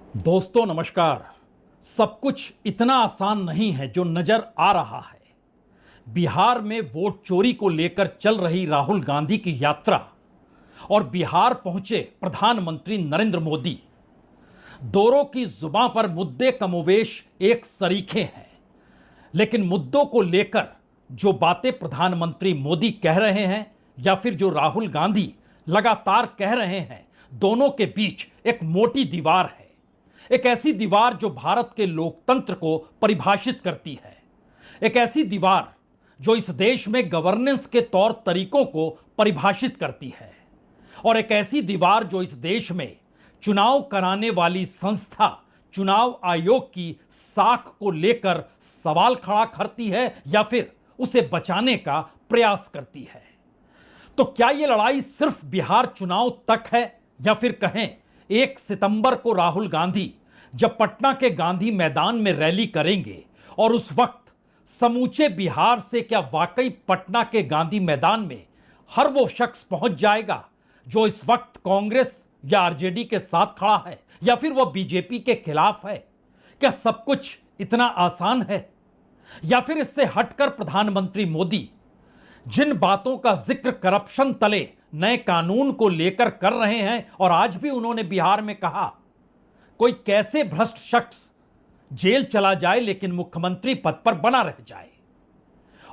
दोस्तों नमस्कार। सब कुछ इतना आसान नहीं है जो नजर आ रहा है। बिहार में वोट चोरी को लेकर चल रही राहुल गांधी की यात्रा और बिहार पहुंचे प्रधानमंत्री नरेंद्र मोदी, दोनों की जुबां पर मुद्दे कमोवेश एक सरीखे हैं। लेकिन मुद्दों को लेकर जो बातें प्रधानमंत्री मोदी कह रहे हैं या फिर जो राहुल गांधी लगातार कह रहे हैं, दोनों के बीच एक मोटी दीवार है। एक ऐसी दीवार जो भारत के लोकतंत्र को परिभाषित करती है। एक ऐसी दीवार जो इस देश में गवर्नेंस के तौर तरीकों को परिभाषित करती है। और एक ऐसी दीवार जो इस देश में चुनाव कराने वाली संस्था चुनाव आयोग की साख को लेकर सवाल खड़ा करती है या फिर उसे बचाने का प्रयास करती है। तो क्या यह लड़ाई सिर्फ बिहार चुनाव तक है या फिर कहें 1 सितंबर को राहुल गांधी जब पटना के गांधी मैदान में रैली करेंगे और उस वक्त समूचे बिहार से क्या वाकई पटना के गांधी मैदान में हर वो शख्स पहुंच जाएगा जो इस वक्त कांग्रेस या आरजेडी के साथ खड़ा है या फिर वह बीजेपी के खिलाफ है? क्या सब कुछ इतना आसान है? या फिर इससे हटकर प्रधानमंत्री मोदी जिन बातों का जिक्र करप्शन तले नए कानून को लेकर कर रहे हैं, और आज भी उन्होंने बिहार में कहा कोई कैसे भ्रष्ट शख्स जेल चला जाए लेकिन मुख्यमंत्री पद पर बना रह जाए,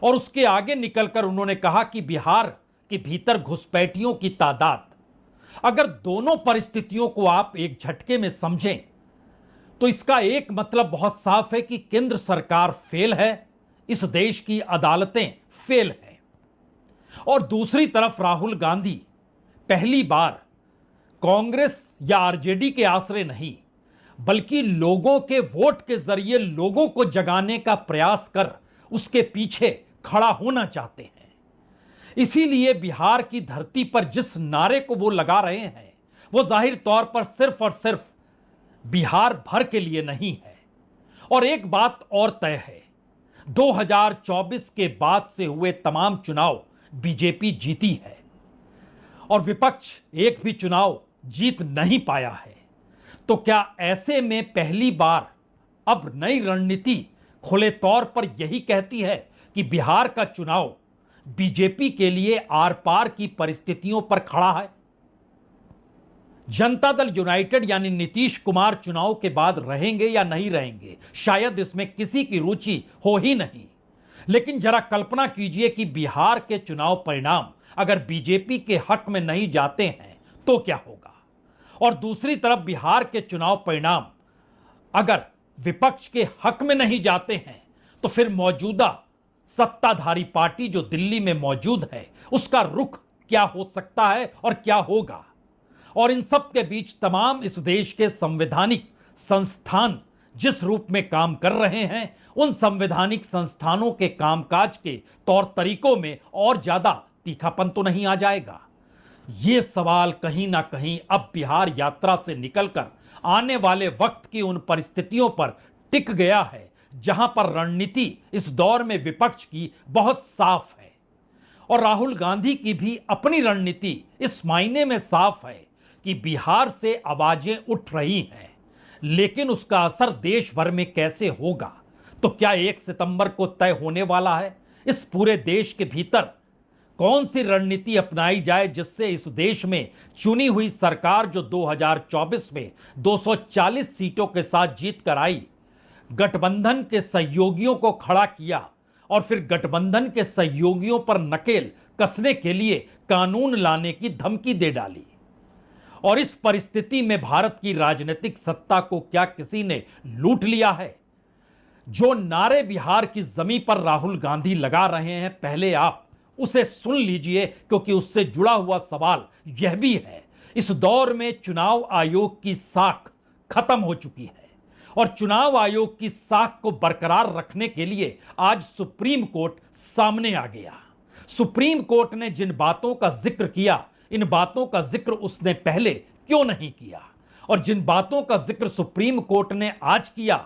और उसके आगे निकलकर उन्होंने कहा कि बिहार के भीतर घुसपैठियों की तादाद, अगर दोनों परिस्थितियों को आप एक झटके में समझें तो इसका एक मतलब बहुत साफ है कि केंद्र सरकार फेल है, इस देश की अदालतें फेल हैं। और दूसरी तरफ राहुल गांधी पहली बार कांग्रेस या आरजेडी के आश्रय नहीं बल्कि लोगों के वोट के जरिए लोगों को जगाने का प्रयास कर उसके पीछे खड़ा होना चाहते हैं। इसीलिए बिहार की धरती पर जिस नारे को वो लगा रहे हैं वो जाहिर तौर पर सिर्फ और सिर्फ बिहार भर के लिए नहीं है। और एक बात और तय है, 2024 के बाद से हुए तमाम चुनाव बीजेपी जीती है और विपक्ष एक भी चुनाव जीत नहीं पाया है। तो क्या ऐसे में पहली बार अब नई रणनीति खुले तौर पर यही कहती है कि बिहार का चुनाव बीजेपी के लिए आर पार की परिस्थितियों पर खड़ा है? जनता दल यूनाइटेड यानी नीतीश कुमार चुनाव के बाद रहेंगे या नहीं रहेंगे, शायद इसमें किसी की रुचि हो ही नहीं। लेकिन जरा कल्पना कीजिए कि बिहार के चुनाव परिणाम अगर बीजेपी के हक में नहीं जाते हैं तो क्या होगा, और दूसरी तरफ बिहार के चुनाव परिणाम अगर विपक्ष के हक में नहीं जाते हैं तो फिर मौजूदा सत्ताधारी पार्टी जो दिल्ली में मौजूद है उसका रुख क्या हो सकता है और क्या होगा। और इन सब के बीच तमाम इस देश के संवैधानिक संस्थान जिस रूप में काम कर रहे हैं, उन संवैधानिक संस्थानों के कामकाज के तौर तरीकों में और ज्यादा तीखापन तो नहीं आ जाएगा? ये सवाल कहीं ना कहीं अब बिहार यात्रा से निकलकर आने वाले वक्त की उन परिस्थितियों पर टिक गया है जहां पर रणनीति इस दौर में विपक्ष की बहुत साफ है और राहुल गांधी की भी अपनी रणनीति इस मायने में साफ है कि बिहार से आवाजें उठ रही हैं, लेकिन उसका असर देश भर में कैसे होगा? तो क्या 1 सितंबर को तय होने वाला है इस पूरे देश के भीतर कौन सी रणनीति अपनाई जाए जिससे इस देश में चुनी हुई सरकार जो 2024 में 240 सीटों के साथ जीत कर आई, गठबंधन के सहयोगियों को खड़ा किया और फिर गठबंधन के सहयोगियों पर नकेल कसने के लिए कानून लाने की धमकी दे डाली। और इस परिस्थिति में भारत की राजनीतिक सत्ता को क्या किसी ने लूट लिया है? जो नारे बिहार की जमीन पर राहुल गांधी लगा रहे हैं, पहले आप उसे सुन लीजिए, क्योंकि उससे जुड़ा हुआ सवाल यह भी है, इस दौर में चुनाव आयोग की साख खत्म हो चुकी है और चुनाव आयोग की साख को बरकरार रखने के लिए आज सुप्रीम कोर्ट सामने आ गया। सुप्रीम कोर्ट ने जिन बातों का जिक्र किया, इन बातों का जिक्र उसने पहले क्यों नहीं किया? और जिन बातों का जिक्र सुप्रीम कोर्ट ने आज किया,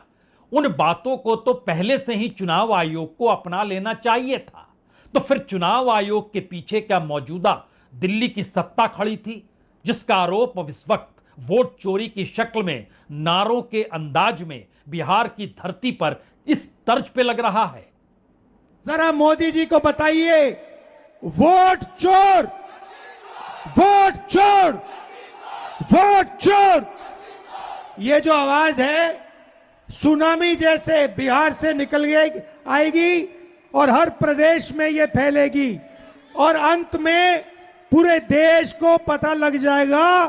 उन बातों को तो पहले से ही चुनाव आयोग को अपना लेना चाहिए था। तो फिर चुनाव आयोग के पीछे क्या मौजूदा दिल्ली की सत्ता खड़ी थी जिसका आरोप अब इस वक्त वोट चोरी की शक्ल में, नारों के अंदाज में बिहार की धरती पर इस तर्ज पे लग रहा है? जरा मोदी जी को बताइए, वोट चोर, वोट चोर, वोट चोर, ये जो आवाज है सुनामी जैसे बिहार से निकल आएगी और हर प्रदेश में ये फैलेगी और अंत में पूरे देश को पता लग जाएगा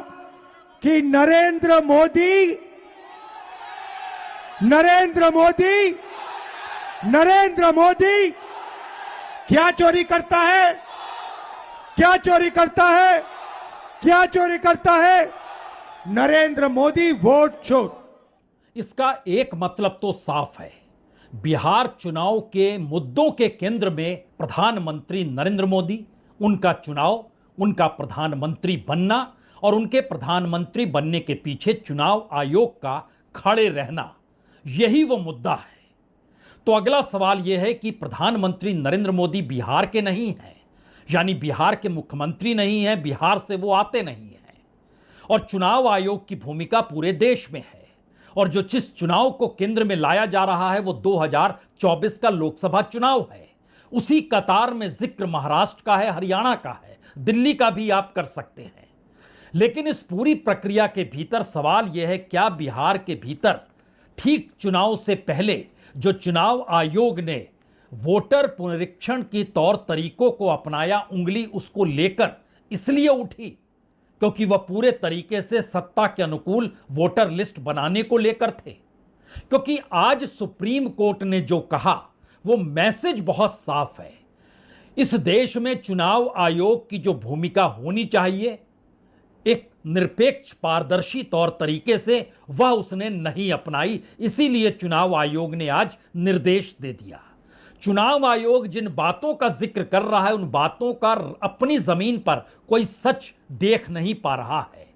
कि नरेंद्र मोदी क्या चोरी करता है, क्या चोरी करता है, क्या चोरी करता है? नरेंद्र मोदी वोट चोर। इसका एक मतलब तो साफ है, बिहार चुनाव के मुद्दों के केंद्र में प्रधानमंत्री नरेंद्र मोदी, उनका चुनाव, उनका प्रधानमंत्री बनना और उनके प्रधानमंत्री बनने के पीछे चुनाव आयोग का खड़े रहना, यही वो मुद्दा है। तो अगला सवाल यह है कि प्रधानमंत्री नरेंद्र मोदी बिहार के नहीं हैं, यानी बिहार के मुख्यमंत्री नहीं हैं, बिहार से वो आते नहीं हैं, और चुनाव आयोग की भूमिका पूरे देश में है। और जो जिस चुनाव को केंद्र में लाया जा रहा है वो 2024 का लोकसभा चुनाव है। उसी कतार में जिक्र महाराष्ट्र का है, हरियाणा का है, दिल्ली का भी आप कर सकते हैं। लेकिन इस पूरी प्रक्रिया के भीतर सवाल यह है, क्या बिहार के भीतर ठीक चुनाव से पहले जो चुनाव आयोग ने वोटर पुनरीक्षण की तौर तरीकों को अपनाया, उंगली उसको लेकर इसलिए उठी क्योंकि वह पूरे तरीके से सत्ता के अनुकूल वोटर लिस्ट बनाने को लेकर थे? क्योंकि आज सुप्रीम कोर्ट ने जो कहा वो मैसेज बहुत साफ है। इस देश में चुनाव आयोग की जो भूमिका होनी चाहिए एक निरपेक्ष पारदर्शी तौर तरीके से, वह उसने नहीं अपनाई। इसीलिए चुनाव आयोग ने आज निर्देश दे दिया। चुनाव आयोग जिन बातों का जिक्र कर रहा है, उन बातों का अपनी जमीन पर कोई सच देख नहीं पा रहा है।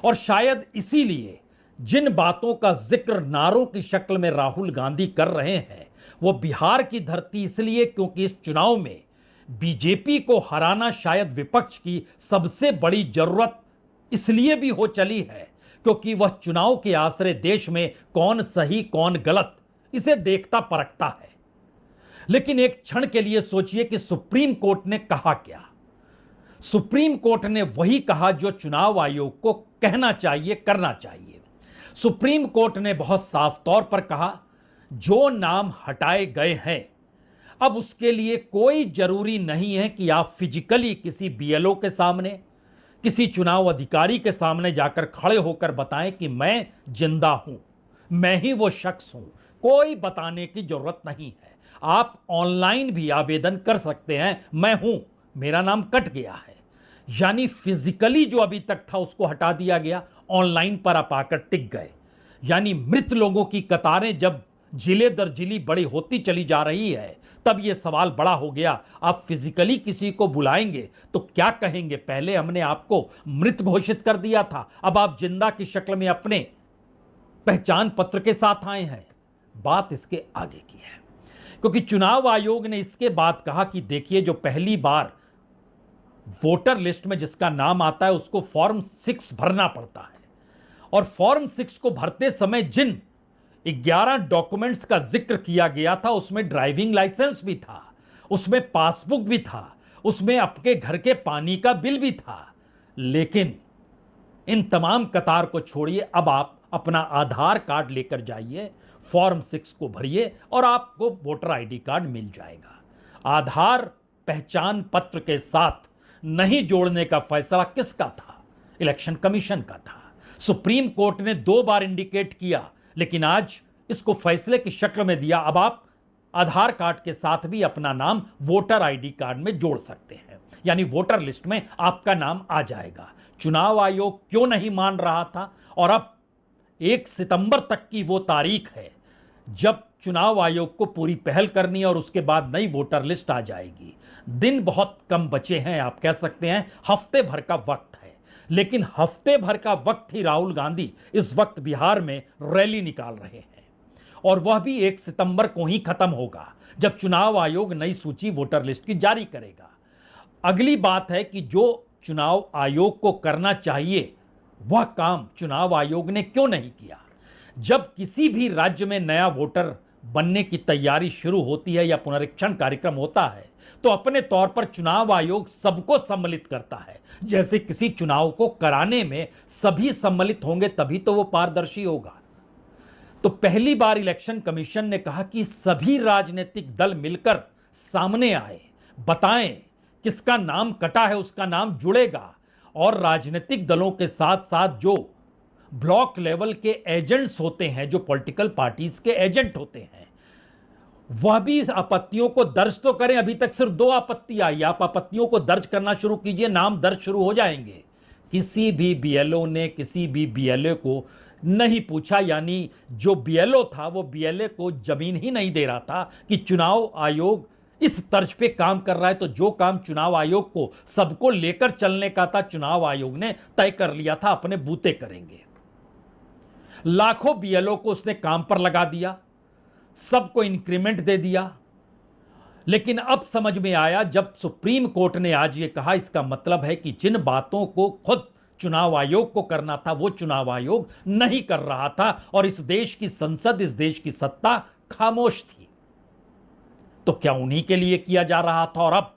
और शायद इसीलिए जिन बातों का जिक्र नारों की शक्ल में राहुल गांधी कर रहे हैं, वो बिहार की धरती इसलिए क्योंकि इस चुनाव में बीजेपी को हराना शायद विपक्ष की सबसे बड़ी जरूरत इसलिए भी हो चली है क्योंकि वह चुनाव के आसरे देश में कौन सही कौन गलत इसे देखता परखता है। लेकिन एक क्षण के लिए सोचिए कि सुप्रीम कोर्ट ने कहा क्या। सुप्रीम कोर्ट ने वही कहा जो चुनाव आयोग को कहना चाहिए, करना चाहिए। सुप्रीम कोर्ट ने बहुत साफ तौर पर कहा, जो नाम हटाए गए हैं अब उसके लिए कोई जरूरी नहीं है कि आप फिजिकली किसी बीएलओ के सामने, किसी चुनाव अधिकारी के सामने जाकर खड़े होकर बताएं कि मैं जिंदा हूं, मैं ही वो शख्स हूं। कोई बताने की जरूरत नहीं है। आप ऑनलाइन भी आवेदन कर सकते हैं, मैं हूं, मेरा नाम कट गया है। यानी फिजिकली जो अभी तक था उसको हटा दिया गया, ऑनलाइन पर आप आकर टिक गए। यानी मृत लोगों की कतारें जब जिले दर जिली बड़ी होती चली जा रही है, तब यह सवाल बड़ा हो गया, आप फिजिकली किसी को बुलाएंगे तो क्या कहेंगे? पहले हमने आपको मृत घोषित कर दिया था, अब आप जिंदा की शक्ल में अपने पहचान पत्र के साथ आए हैं। बात इसके आगे की है, क्योंकि चुनाव आयोग ने इसके बाद कहा कि देखिए, जो पहली बार वोटर लिस्ट में जिसका नाम आता है उसको फॉर्म 6 भरना पड़ता है, और फॉर्म 6 को भरते समय जिन 11 डॉक्यूमेंट्स का जिक्र किया गया था, उसमें ड्राइविंग लाइसेंस भी था, उसमें पासबुक भी था, उसमें आपके घर के पानी का बिल भी था। लेकिन इन तमाम कतार को छोड़िए, अब आप अपना आधार कार्ड लेकर जाइए, फॉर्म 6 को भरिए और आपको वोटर आईडी कार्ड मिल जाएगा। आधार पहचान पत्र के साथ नहीं जोड़ने का फैसला किसका था? इलेक्शन कमीशन का था। सुप्रीम कोर्ट ने 2 बार इंडिकेट किया, लेकिन आज इसको फैसले की शक्ल में दिया। अब आप आधार कार्ड के साथ भी अपना नाम वोटर आईडी कार्ड में जोड़ सकते हैं, यानी वोटर लिस्ट में आपका नाम आ जाएगा। चुनाव आयोग क्यों नहीं मान रहा था? और अब 1 सितंबर तक की वो तारीख है जब चुनाव आयोग को पूरी पहल करनी है और उसके बाद नई वोटर लिस्ट आ जाएगी। दिन बहुत कम बचे हैं, आप कह सकते हैं हफ्ते भर का वक्त है। लेकिन हफ्ते भर का वक्त ही राहुल गांधी इस वक्त बिहार में रैली निकाल रहे हैं, और वह भी 1 सितंबर को ही खत्म होगा जब चुनाव आयोग नई सूची वोटर लिस्ट की जारी करेगा। अगली बात है कि जो चुनाव आयोग को करना चाहिए वह काम चुनाव आयोग ने क्यों नहीं किया? जब किसी भी राज्य में नया वोटर बनने की तैयारी शुरू होती है या पुनरीक्षण कार्यक्रम होता है तो अपने तौर पर चुनाव आयोग सबको सम्मिलित करता है। जैसे किसी चुनाव को कराने में सभी सम्मिलित होंगे तभी तो वो पारदर्शी होगा। तो पहली बार इलेक्शन कमीशन ने कहा कि सभी राजनीतिक दल मिलकर सामने आए, बताएं किसका नाम कटा है उसका नाम जुड़ेगा, और राजनीतिक दलों के साथ साथ जो ब्लॉक लेवल के एजेंट्स होते हैं, जो पॉलिटिकल पार्टीज के एजेंट होते हैं, वह भी आपत्तियों को दर्ज तो करें। अभी तक सिर्फ 2 आपत्ति आई, आप आपत्तियों को दर्ज करना शुरू कीजिए, नाम दर्ज शुरू हो जाएंगे। किसी भी बीएलओ ने किसी भी बीएलए को नहीं पूछा, यानी जो बीएलओ था वो बीएलए को जमीन ही नहीं दे रहा था कि चुनाव आयोग इस तर्ज पे काम कर रहा है। तो जो काम चुनाव आयोग को सबको लेकर चलने का था, चुनाव आयोग ने तय कर लिया था, अपने बूते करेंगे। लाखों बीएलओ को उसने काम पर लगा दिया, सबको इंक्रीमेंट दे दिया। लेकिन अब समझ में आया जब सुप्रीम कोर्ट ने आज ये कहा, इसका मतलब है कि जिन बातों को खुद चुनाव आयोग को करना था वो चुनाव आयोग नहीं कर रहा था, और इस देश की संसद, इस देश की सत्ता खामोश थी। तो क्या उन्हीं के लिए किया जा रहा था? और अब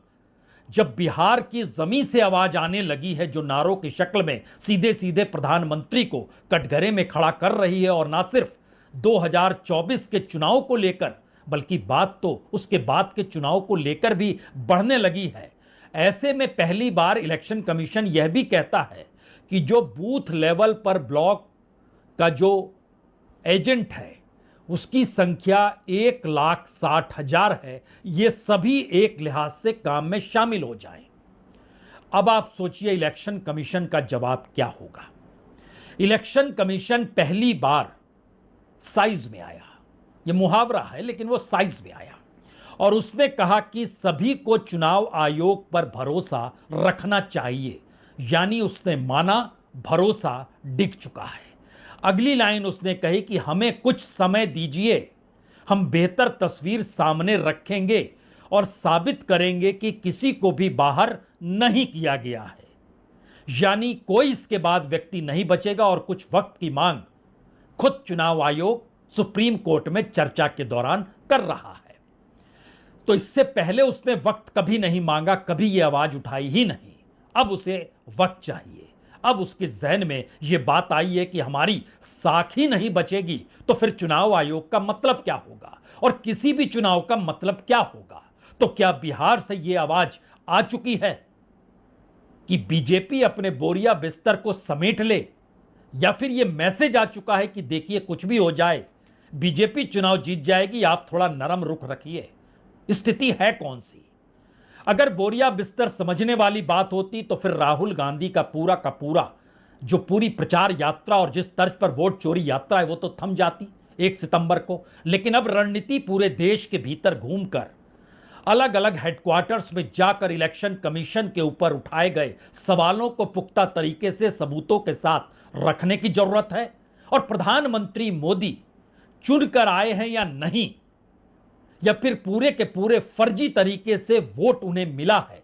जब बिहार की जमीन से आवाज आने लगी है, जो नारों की शक्ल में सीधे सीधे प्रधानमंत्री को कटघरे में खड़ा कर रही है, और ना सिर्फ 2024 के चुनाव को लेकर बल्कि बात तो उसके बाद के चुनाव को लेकर भी बढ़ने लगी है, ऐसे में पहली बार इलेक्शन कमीशन यह भी कहता है कि जो बूथ लेवल पर ब्लॉक का जो एजेंट है उसकी संख्या 1,60,000 है, ये सभी एक लिहाज से काम में शामिल हो जाएं। अब आप सोचिए इलेक्शन कमीशन का जवाब क्या होगा। इलेक्शन कमीशन पहली बार साइज में आया, ये मुहावरा है लेकिन वो साइज में आया, और उसने कहा कि सभी को चुनाव आयोग पर भरोसा रखना चाहिए। यानी उसने माना भरोसा डिग चुका है। अगली लाइन उसने कही कि हमें कुछ समय दीजिए, हम बेहतर तस्वीर सामने रखेंगे और साबित करेंगे कि किसी को भी बाहर नहीं किया गया है। यानी कोई इसके बाद व्यक्ति नहीं बचेगा, और कुछ वक्त की मांग खुद चुनाव आयोग सुप्रीम कोर्ट में चर्चा के दौरान कर रहा है। तो इससे पहले उसने वक्त कभी नहीं मांगा, कभी यह आवाज उठाई ही नहीं। अब उसे वक्त चाहिए। अब उसके जहन में यह बात आई है कि हमारी साख ही नहीं बचेगी तो फिर चुनाव आयोग का मतलब क्या होगा, और किसी भी चुनाव का मतलब क्या होगा। तो क्या बिहार से यह आवाज आ चुकी है कि बीजेपी अपने बोरिया बिस्तर को समेट ले, या फिर यह मैसेज आ चुका है कि देखिए कुछ भी हो जाए बीजेपी चुनाव जीत जाएगी, आप थोड़ा नरम रुख रखिए। स्थिति है कौन सी? अगर बोरिया बिस्तर समझने वाली बात होती तो फिर राहुल गांधी का पूरा जो पूरी प्रचार यात्रा और जिस तर्ज पर वोट चोरी यात्रा है वो तो थम जाती 1 सितंबर को। लेकिन अब रणनीति पूरे देश के भीतर घूमकर, अलग अलग हेडक्वार्टर्स में जाकर इलेक्शन कमीशन के ऊपर उठाए गए सवालों को पुख्ता तरीके से सबूतों के साथ रखने की जरूरत है। और प्रधानमंत्री मोदी चुनकर आए हैं या नहीं, या फिर पूरे के पूरे फर्जी तरीके से वोट उन्हें मिला है,